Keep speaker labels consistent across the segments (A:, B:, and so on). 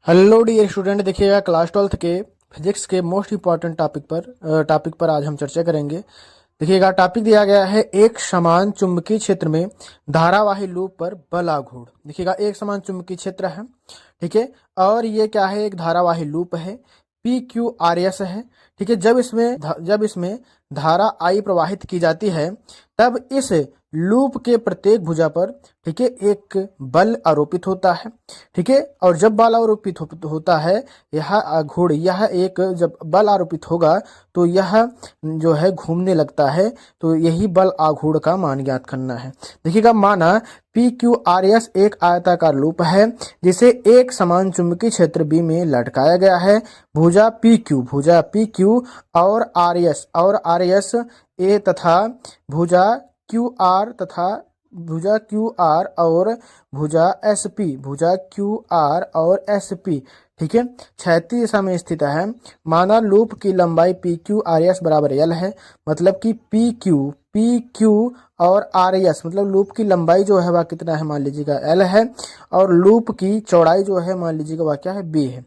A: Hello dear student, देखिएगा class 12th के physics के मोस्ट इंपॉर्टेंट टॉपिक पर आज हम चर्चा करेंगे। देखिएगा टॉपिक दिया गया है एक समान चुंबकीय क्षेत्र में धारावाही लूप पर बल आघूर्ण। देखिएगा एक समान चुंबकीय क्षेत्र है, ठीक है, और ये क्या है, एक धारावाही लूप है, पी क्यू आर एस है, ठीक है। जब इसमें धारा आई प्रवाहित की जाती है तब इस लूप के प्रत्येक भुजा पर, ठीक है, एक बल आरोपित होता है, ठीक है। और जब बल आरोपित होता है जब बल आरोपित होगा तो यह जो है घूमने लगता है, तो यही बल आघूर्ण का मान ज्ञात करना है। देखिएगा माना पी क्यू आर एस एक आयताकार लूप है जिसे एक समान चुंबकीय क्षेत्र बी में लटकाया गया है। भुजा पी क्यू और आर एस ए तथा भुजा क्यू आर और भुजा एस पी, ठीक है, क्षैतिज दिशा में स्थित है। माना लूप की लंबाई पी क्यू आर एस बराबर एल है, मतलब कि पी क्यू और आर एस, मतलब लूप की लंबाई जो है वह कितना है, मान लीजिएगा एल है, और लूप की चौड़ाई जो है मान लीजिएगा वह क्या है, बी है।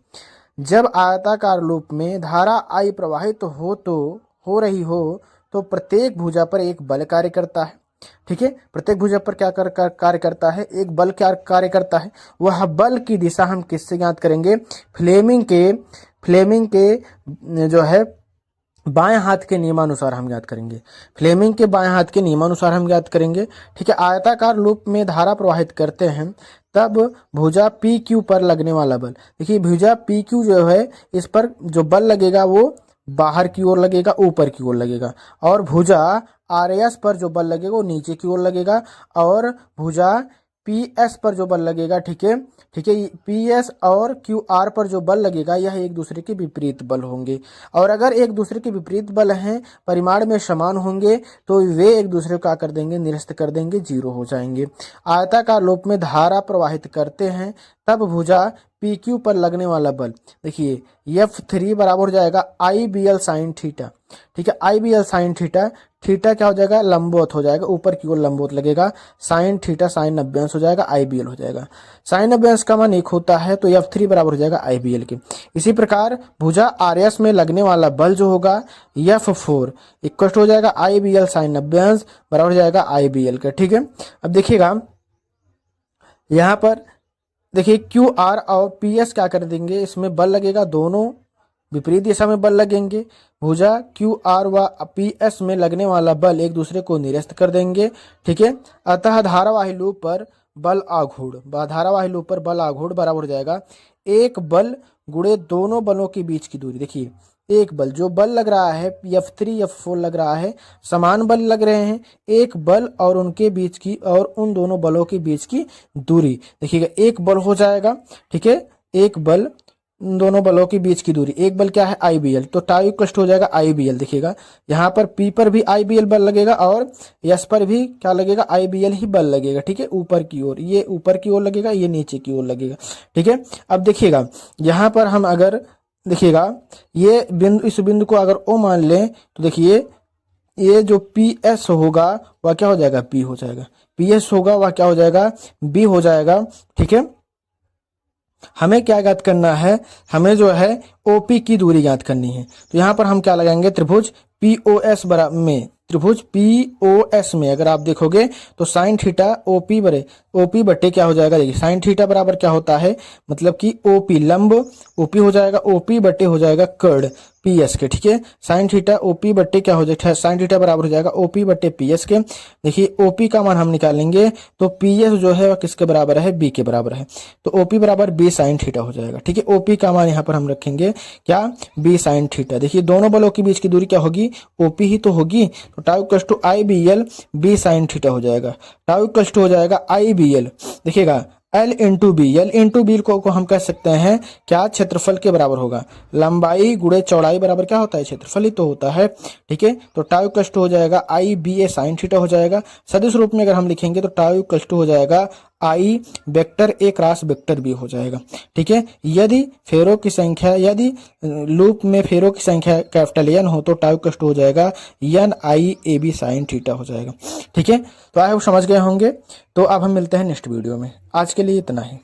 A: जब आयताकार लूप में धारा आई प्रवाहित हो रही हो तो प्रत्येक भुजा पर एक बल कार्य करता है, ठीक है। प्रत्येक भुजा पर क्या कार्य करता है, एक बल क्या कार्य करता है। वह बल की दिशा हम किससे ज्ञात करेंगे, फ्लेमिंग के जो है बाएं हाथ के नियमानुसार हम ज्ञात करेंगे। फ्लेमिंग के बाएं हाथ के नियमानुसार हम ज्ञात करेंगे, ठीक है। आयताकार लूप में धारा प्रवाहित करते हैं तब भुजा पी क्यू पर लगने वाला बल, देखिए भुजा पी क्यू जो है इस पर जो बल लगेगा वो बाहर की ओर लगेगा, ऊपर की ओर लगेगा, और भुजा आर एस पर जो बल लगेगा वो नीचे की ओर लगेगा, और भुजा पी एस पर जो बल लगेगा, ठीक है, पी एस और क्यू आर पर जो बल लगेगा यह एक दूसरे के विपरीत बल होंगे। और अगर एक दूसरे के विपरीत बल हैं, परिमाण में समान होंगे, तो वे एक दूसरे को क्या कर देंगे, निरस्त कर देंगे, जीरो हो जाएंगे। आयताकार लूप में धारा प्रवाहित करते हैं तब भुजा पी क्यू पर लगने वाला बल, देखिए F3 बराबर हो जाएगा I B L sine theta, ठीक है। आई बी एल साइन थीटा क्या हो जाएगा, लंबवत हो जाएगा, ऊपर की ओर लंबवत लगेगा, साइन थीटा साइन 90 अंश हो जाएगा, आई बी एल हो जाएगा। साइन 90 अंश का मान 1 होता है तो F3 बराबर हो जाएगा आई बी एल के। इसी प्रकार भुजा आर एस में लगने वाला बल जो होगा F4 इक्वल हो जाएगा आई बी एल साइन 90 अंश बराबर हो जाएगा आई बी एल का, ठीक है। अब देखिएगा यहाँ पर देखिए क्यू आर और पी एस क्या कर देंगे, इसमें बल लगेगा, दोनों विपरीत दिशा में बल लगेंगे। भुजा क्यू आर व पी एस में लगने वाला बल एक दूसरे को निरस्त कर देंगे, ठीक है। अतः धारावाही लूप पर बल आघूर्ण बराबर हो जाएगा एक बल गुणे दोनों बलों के बीच की दूरी। देखिए एक बल जो बल लग रहा है F3 F4 लग रहा है, समान बल लग रहे हैं, एक बल और उनके बीच की और उन दोनों बलों के बीच की दूरी, देखिएगा एक बल हो जाएगा, ठीक है, एक बल दोनों बलों के बीच की दूरी, एक बल क्या है आई बी एल, तो टाई इक्वल हो जाएगा आई बी एल। देखिएगा यहाँ पर पी पर भी आई बी एल बल लगेगा और एस पर भी क्या लगेगा, आई बी एल ही बल लगेगा, ठीक है, ऊपर की ओर, ये ऊपर की ओर लगेगा, ये नीचे की ओर लगेगा, ठीक है। अब देखिएगा यहाँ पर हम अगर देखिएगा ये बिंदु, इस बिंदु को अगर ओ मान लें तो देखिए ये जो पी एस होगा वह क्या हो जाएगा, पी हो जाएगा, पी एस होगा वह क्या हो जाएगा, बी हो जाएगा, ठीक है। हमें क्या ज्ञात करना है, हमें जो है ओपी की दूरी ज्ञात करनी है। तो यहाँ पर हम क्या लगाएंगे, त्रिभुज पीओएस बराबर में, त्रिभुज पीओएस में अगर आप देखोगे तो साइन थीटा ओपी बट्टे क्या हो जाएगा, देखिए साइन थीटा बराबर क्या होता है, मतलब कि ओपी लंब, ओपी हो जाएगा ओपी बट्टे हो जाएगा कर्ण पी एस के, ठीक है। साइन थीटा ओपी बट्टे क्या हो जाएगा, साइन थीटा बराबर हो जाएगा ओपी बट्टे पी एस के। देखिए ओपी का मान हम निकालेंगे तो पी एस जो है वह किसके बराबर है, बी के बराबर है, तो ओपी बराबर बी साइन थीटा हो जाएगा, ठीक है। ओपी का मान यहाँ पर हम रखेंगे क्या, बी साइन थीटा। देखिए दोनों बलों के बीच की दूरी क्या होगी, ओपी ही तो होगी, तो tau equal to I B L B sine theta हो जाएगा, टाउ इक्वल टू हो जाएगा आई बी एल, देखिएगा एल इंटू बी को हम कह सकते हैं क्या, क्षेत्रफल के बराबर होगा, लंबाई गुणे चौड़ाई बराबर क्या होता है, क्षेत्रफल ही तो होता है, ठीक है। तो टाउ इक्वल टू हो जाएगा I B A sign theta हो जाएगा। सदिश रूप में अगर हम लिखेंगे तो टाउ इक्वल टू हो जाएगा I vector A cross vector B हो जाएगा, ठीक है। यदि लूप में फेरों की संख्या कैपिटल एन हो तो टाउ इक्वल टू हो जाएगा N I A B sine theta हो जाएगा, ठीक है। तो आई होप समझ गए होंगे। तो अब हम मिलते हैं नेक्स्ट वीडियो में, आज के लिए इतना ही।